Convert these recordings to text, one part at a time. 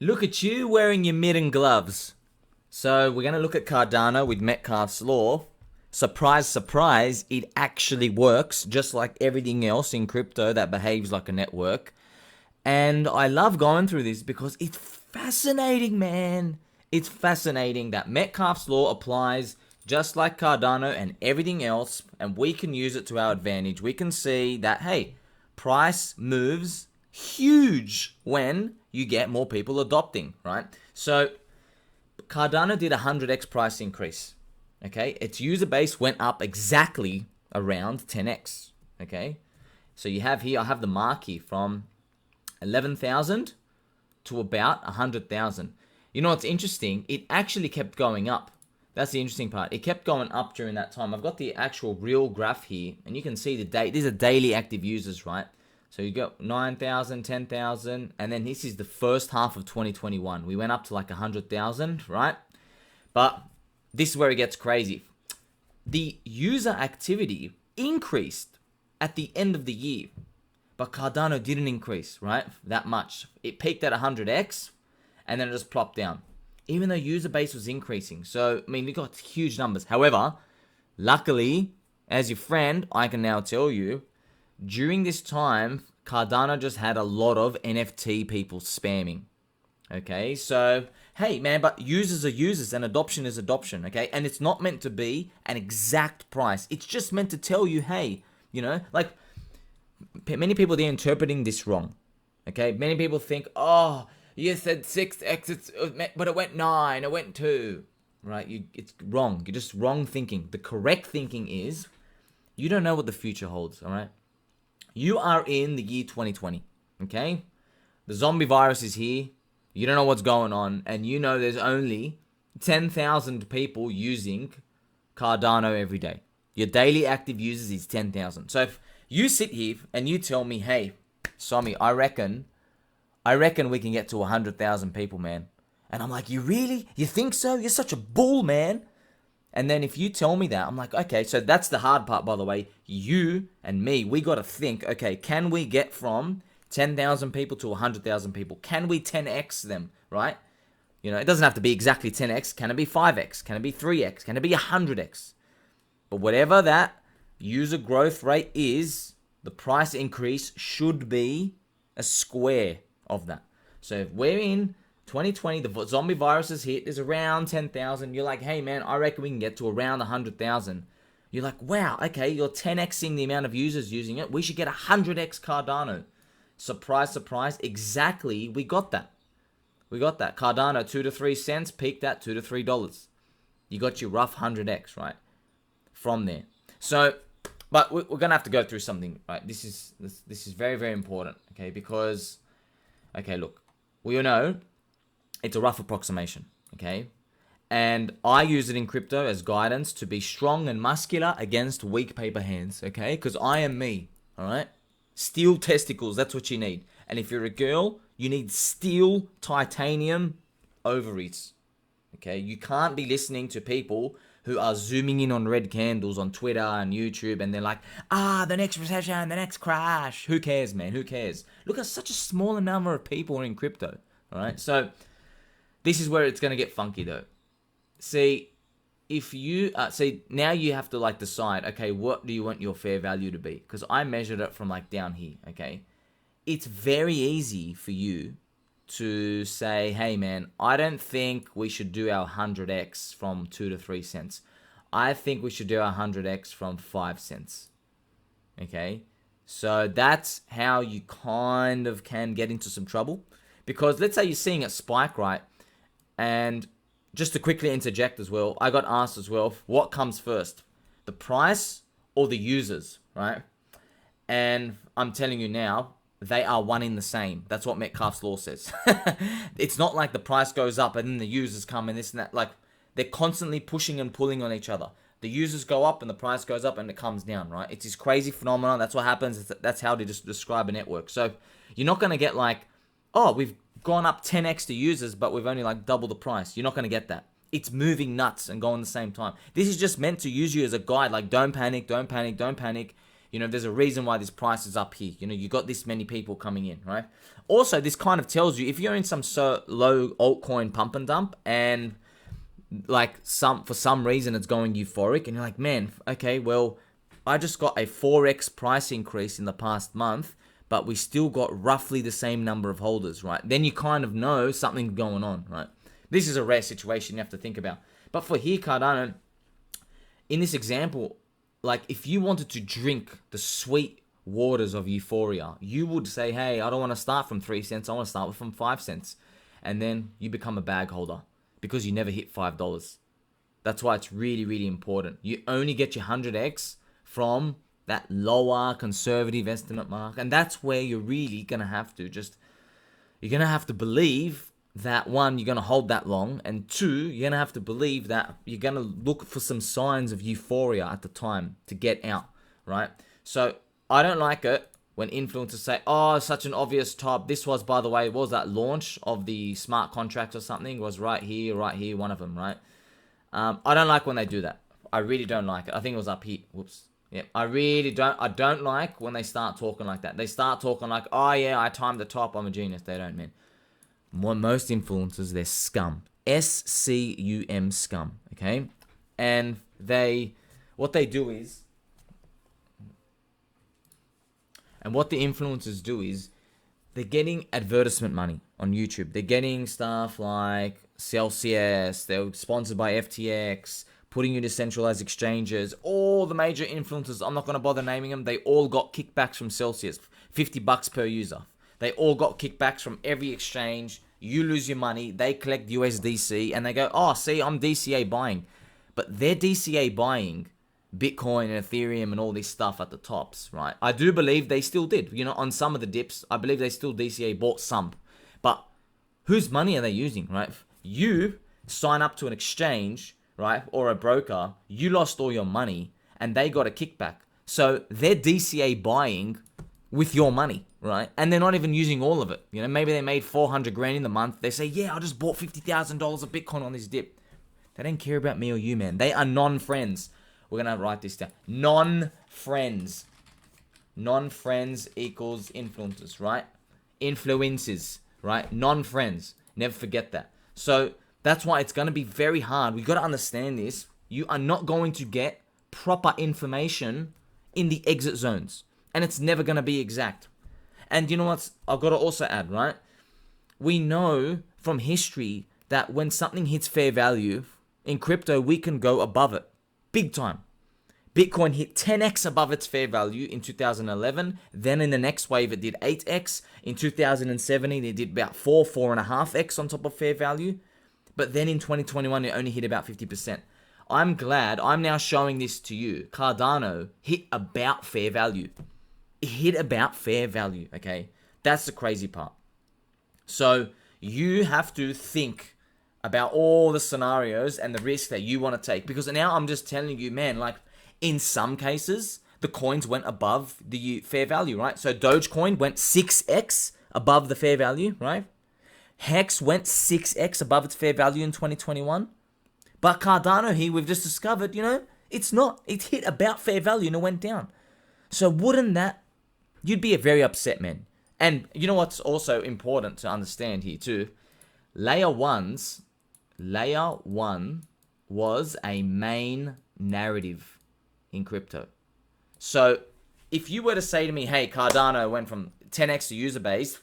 Look at you wearing your mitt and gloves. So we're going to look at Cardano with Metcalfe's law. Surprise, surprise, it actually works just like everything else in crypto that behaves like a network. And I love going through this because it's fascinating, man. It's fascinating that Metcalfe's law applies just like Cardano and everything else, and we can use it to our advantage. We can see that, hey, price moves huge when you get more people adopting, right? So Cardano did a 100x price increase, okay? Its user base went up exactly around 10x, okay? So you have here, I have the mark here from 11,000 to about 100,000. You know what's interesting? It actually kept going up. That's the interesting part. It kept going up during that time. I've got the actual real graph here, and you can see the date. These are daily active users, right? So you got 9,000, 10,000, and then this is the first half of 2021. We went up to like 100,000, right? But this is where it gets crazy. The user activity increased at the end of the year, but Cardano didn't increase, right? That much. It peaked at 100x, and then it just plopped down, even though user base was increasing. So, I mean, we got huge numbers. However, luckily, as your friend, I can now tell you, during this time, Cardano just had a lot of NFT people spamming. Okay, so, hey, man, but users are users and adoption is adoption, okay? And it's not meant to be an exact price. It's just meant to tell you, hey, you know, like, many people, they're interpreting this wrong, okay? Many people think, oh, you said 6x, but it went 9, it went 2, right? It's wrong. You're just wrong thinking. The correct thinking is, you don't know what the future holds, all right? You are in the year 2020, okay? The zombie virus is here. You don't know what's going on, and you know there's only 10,000 people using Cardano every day. Your daily active users is 10,000. So if you sit here and you tell me, hey, Somi, I reckon we can get to 100,000 people, man. And I'm like, you really? You think so? You're such a bull, man. And then if you tell me that, I'm like, okay, so that's the hard part, by the way. You and me, we got to think, okay, can we get from 10,000 people to 100,000 people? Can we 10x them, right? You know, it doesn't have to be exactly 10x. Can it be 5x? Can it be 3x? Can it be 100x? But whatever that user growth rate is, the price increase should be a square of that. So if we're in 2020, the zombie virus is hit, there's around 10,000. You're like, hey man, I reckon we can get to around 100,000. You're like, wow, okay, you're 10xing the amount of users using it. We should get 100x Cardano. Surprise, surprise, exactly, we got that. We got that. Cardano, 2 to 3 cents, peaked at $2 to $3. You got your rough 100x, right? From there. So, but we're going to have to go through something, right? This is very, very important, okay? Because, okay, look, we all know it's a rough approximation, okay? And I use it in crypto as guidance to be strong and muscular against weak paper hands, okay? Because I am me, all right? Steel testicles, that's what you need. And if you're a girl, you need steel titanium ovaries, okay? You can't be listening to people who are zooming in on red candles on Twitter and YouTube, and they're like, the next recession, the next crash. Who cares, man? Who cares? Look at such a small number of people in crypto, all right? So this is where it's going to get funky, though. See, if you, now you have to, like, decide, okay, what do you want your fair value to be? Because I measured it from, like, down here, okay? It's very easy for you to say, hey man, I don't think we should do our 100x from 2 to 3 cents. I think we should do our 100x from 5 cents. Okay? So that's how you kind of can get into some trouble. Because let's say you're seeing it spike, right? And just to quickly interject as well, I got asked as well, what comes first? The price or the users, right? And I'm telling you now, they are one in the same. That's what Metcalfe's law says. It's not like the price goes up and then the users come and this and that. Like, they're constantly pushing and pulling on each other. The users go up and the price goes up and it comes down, right? It's this crazy phenomenon. That's what happens. That's how they just describe a network. So you're not going to get like, oh, we've gone up 10x to users, but we've only like double the price. You're not going to get that. It's moving nuts and going the same time. This is just meant to use you as a guide. Like, don't panic, don't panic, don't panic. You know, there's a reason why this price is up here. You know, you got this many people coming in, right? Also, this kind of tells you if you're in some so low altcoin pump and dump and like for some reason it's going euphoric and you're like, man, okay, well, I just got a 4x price increase in the past month, but we still got roughly the same number of holders, right? Then you kind of know something's going on, right? This is a rare situation you have to think about. But for here, Cardano, in this example, like if you wanted to drink the sweet waters of euphoria, you would say, hey, I don't want to start from 3 cents. I want to start from 5 cents. And then you become a bag holder because you never hit $5. That's why it's really, really important. You only get your 100x from that lower conservative estimate mark. And that's where you're really going to have to you're going to have to believe that one, you're going to hold that long, and two, you're going to have to believe that you're going to look for some signs of euphoria at the time to get out, right? So I don't like it when influencers say, oh, such an obvious top. This was, by the way, what was that launch of the smart contract or something? It was right here, one of them, right? I don't like when they do that. I really don't like it. I think it was up here. Whoops. Yeah, I don't like when they start talking like that. They start talking like, oh yeah, I timed the top, I'm a genius. They don't, man. Most influencers, they're scum. SCUM, scum, okay? And what the influencers do is, they're getting advertisement money on YouTube. They're getting stuff like Celsius, they're sponsored by FTX, putting you to centralized exchanges. All the major influencers, I'm not going to bother naming them, they all got kickbacks from Celsius, $50 per user. They all got kickbacks from every exchange. You lose your money. They collect USDC and they go, oh, see, I'm DCA buying. But they're DCA buying Bitcoin and Ethereum and all this stuff at the tops, right? I do believe they still did. You know, on some of the dips, I believe they still DCA bought some. But whose money are they using, right? You sign up to an exchange, right, or a broker, you lost all your money and they got a kickback. So they're DCA buying with your money, right? And they're not even using all of it. You know, maybe they made 400 grand in the month. They say, yeah, I just bought $50,000 of Bitcoin on this dip. They don't care about me or you, man. They are non-friends. We're going to write this down. Non-friends. Non-friends equals influencers, right? Influences, right? Non-friends. Never forget that. So that's why it's going to be very hard. We've got to understand this. You are not going to get proper information in the exit zones. And it's never going to be exact. And you know what? I've got to also add, right? We know from history that when something hits fair value, in crypto, we can go above it. Big time. Bitcoin hit 10x above its fair value in 2011. Then in the next wave, it did 8x. In 2017, it did about 4.5x on top of fair value. But then in 2021, it only hit about 50%. I'm glad I'm now showing this to you. Cardano hit about fair value. It hit about fair value, okay? That's the crazy part. So you have to think about all the scenarios and the risk that you want to take. Because now I'm just telling you, man, like in some cases, the coins went above the fair value, right? So Dogecoin went 6x above the fair value, right? Hex went 6x above its fair value in 2021. But Cardano here, we've just discovered, you know, it's not. It hit about fair value and it went down. So wouldn't that, you'd be very upset, man. And you know what's also important to understand here too? Layer 1 was a main narrative in crypto. So if you were to say to me, hey, Cardano went from 10x to user base,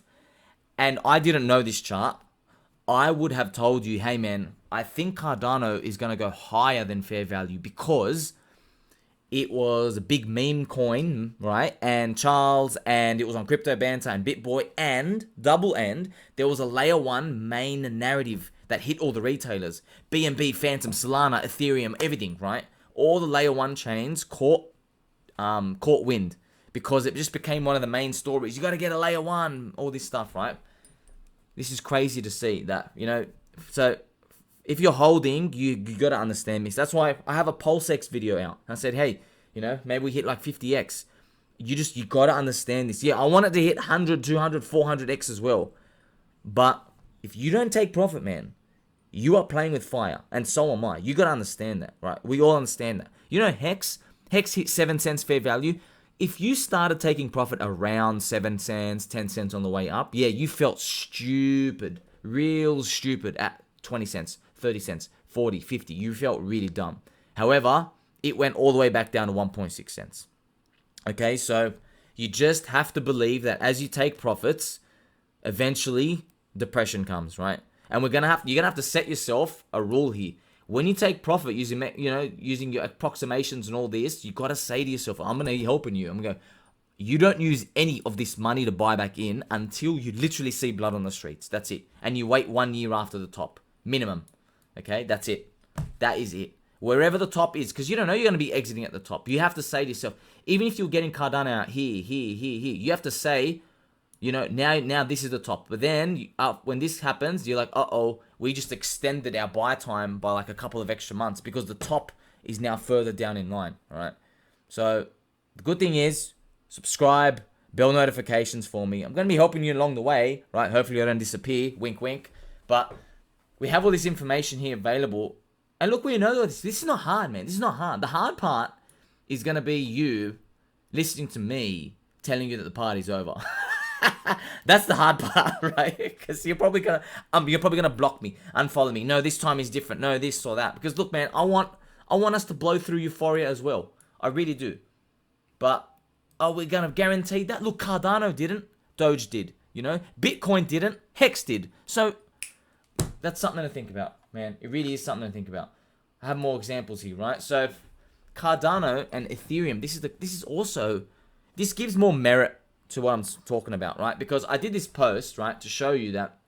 and I didn't know this chart, I would have told you, hey man, I think Cardano is going to go higher than fair value because it was a big meme coin, right? And Charles, and it was on Crypto Banter and BitBoy and Double End. There was a layer 1 main narrative that hit all the retailers. BNB, Phantom, Solana, Ethereum, everything, right? All the layer 1 chains caught wind because it just became one of the main stories. You got to get a layer 1, all this stuff, right? This is crazy to see that, you know. So if you're holding, you got to understand this. That's why I have a PulseX video out. I said, hey, you know, maybe we hit like 50x. You got to understand this. Yeah, I want it to hit 100, 200, 400x as well. But if you don't take profit, man, you are playing with fire. And so am I. You got to understand that, right? We all understand that. You know, Hex hit 7 cents fair value. if you started taking profit around 7 cents, 10 cents on the way up, yeah, you felt stupid, real stupid at 20 cents, 30 cents, 40, 50. You felt really dumb. However, it went all the way back down to 1.6 cents. Okay, so you just have to believe that as you take profits, eventually depression comes, right? And you're gonna have to set yourself a rule here. When you take profit using your approximations and all this, you gotta say to yourself, I'm gonna be helping you. I'm gonna go, you don't use any of this money to buy back in until you literally see blood on the streets. That's it. And you wait 1 year after the top. Minimum. Okay, that's it. That is it. Wherever the top is, because you don't know you're going to be exiting at the top. You have to say to yourself, even if you're getting Cardano out here, you have to say, now this is the top. But then when this happens, you're like, uh-oh, we just extended our buy time by like a couple of extra months because the top is now further down in line, all right? So the good thing is, subscribe, bell notifications for me. I'm going to be helping you along the way, right? Hopefully I don't disappear, wink, wink. But we have all this information here available. And look, we know this is not hard, man. This is not hard. The hard part is going to be you listening to me telling you that the party's over. That's the hard part, right? Because you're probably gonna block me, unfollow me. No, this time is different. No, this or that. Because look, man, I want us to blow through euphoria as well. I really do. But are we gonna guarantee that? Look, Cardano didn't. Doge did. Bitcoin didn't. Hex did. So that's something to think about, man. It really is something to think about. I have more examples here, right? So Cardano and Ethereum, this gives more merit to what I'm talking about, right? Because I did this post, right, to show you that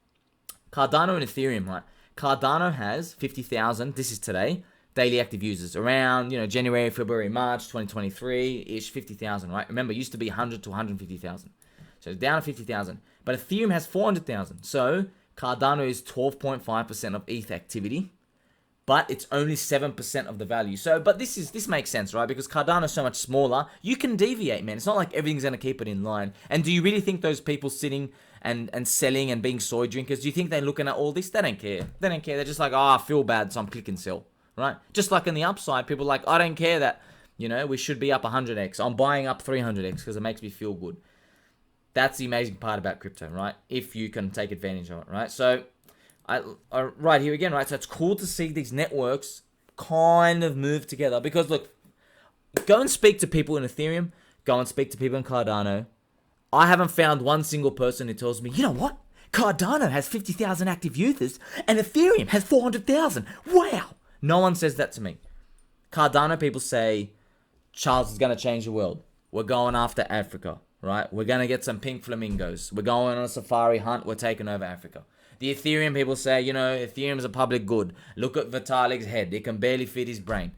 Cardano and Ethereum, right? Cardano has 50,000, this is today, daily active users. Around, January, February, March 2023-ish, 50,000, right? Remember, it used to be 100 to 150,000. So it's down to 50,000. But Ethereum has 400,000. So Cardano is 12.5% of ETH activity, but it's only 7% of the value. So, but this makes sense, right? Because Cardano is so much smaller, you can deviate, man. It's not like everything's gonna keep it in line. And do you really think those people sitting and selling and being soy drinkers, do you think they're looking at all this? They don't care. They don't care. They're just like, I feel bad, so I'm click and sell, right? Just like in the upside, people are like, I don't care that, we should be up 100x. I'm buying up 300x because it makes me feel good. That's the amazing part about crypto, right? If you can take advantage of it, right? So, right here again, right? So it's cool to see these networks kind of move together because look, go and speak to people in Ethereum, go and speak to people in Cardano. I haven't found one single person who tells me, you know what? Cardano has 50,000 active users and Ethereum has 400,000. Wow. No one says that to me. Cardano people say, Charles is going to change the world. We're going after Africa, right? We're going to get some pink flamingos. We're going on a safari hunt. We're taking over Africa. The Ethereum people say, Ethereum is a public good. Look at Vitalik's head. It can barely fit his brain.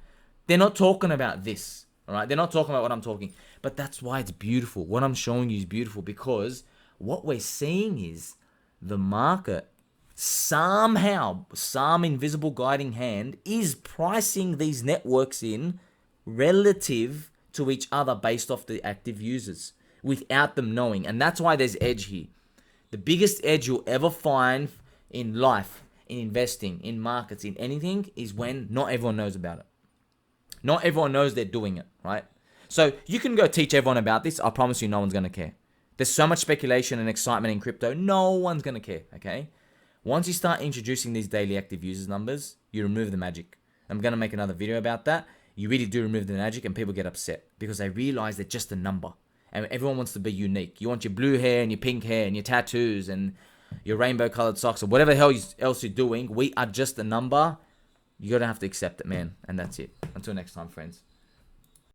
They're not talking about this, all right? They're not talking about what I'm talking. But that's why it's beautiful. What I'm showing you is beautiful because what we're seeing is the market somehow, some invisible guiding hand is pricing these networks in relative to each other based off the active users without them knowing. And that's why there's edge here. The biggest edge you'll ever find in life, in investing, in markets, in anything, is when not everyone knows about it. Not everyone knows they're doing it, right? So you can go teach everyone about this. I promise you no one's going to care. There's so much speculation and excitement in crypto. No one's going to care, okay? Once you start introducing these daily active users numbers, you remove the magic. I'm going to make another video about that. You really do remove the magic and people get upset because they realize they're just a number. And everyone wants to be unique. You want your blue hair and your pink hair and your tattoos and your rainbow colored socks or whatever else you're doing. We are just a number. You're going to have to accept it, man. And that's it. Until next time, friends.